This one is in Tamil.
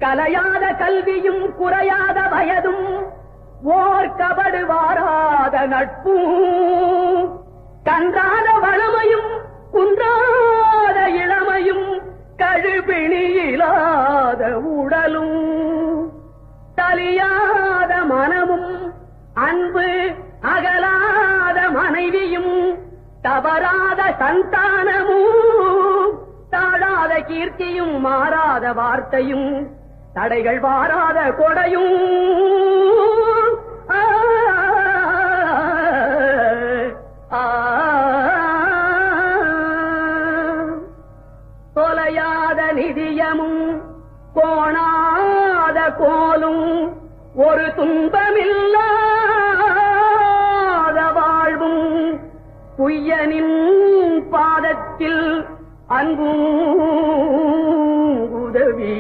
கலையாத கல்வியும் குறையாத வயதும் ஓர் கபடு வாராத நட்பும் கன்றாத வளமையும் குன்றாத இளமையும் கழுபிணியிலாத உடலும் தலியாத மனமும் அன்பு அகலாத மனைவியும் தவறாத சந்தானமும் தாழாத கீர்த்தியும் மாறாத வார்த்தையும் தடைகள் வாராத கொடையும் தொலையாத நிதியமும் கோணாத கோலும் ஒரு துன்பமில்லாத வாழ்வும் புய்யனின் பாதத்தில் அன்பும் உதவி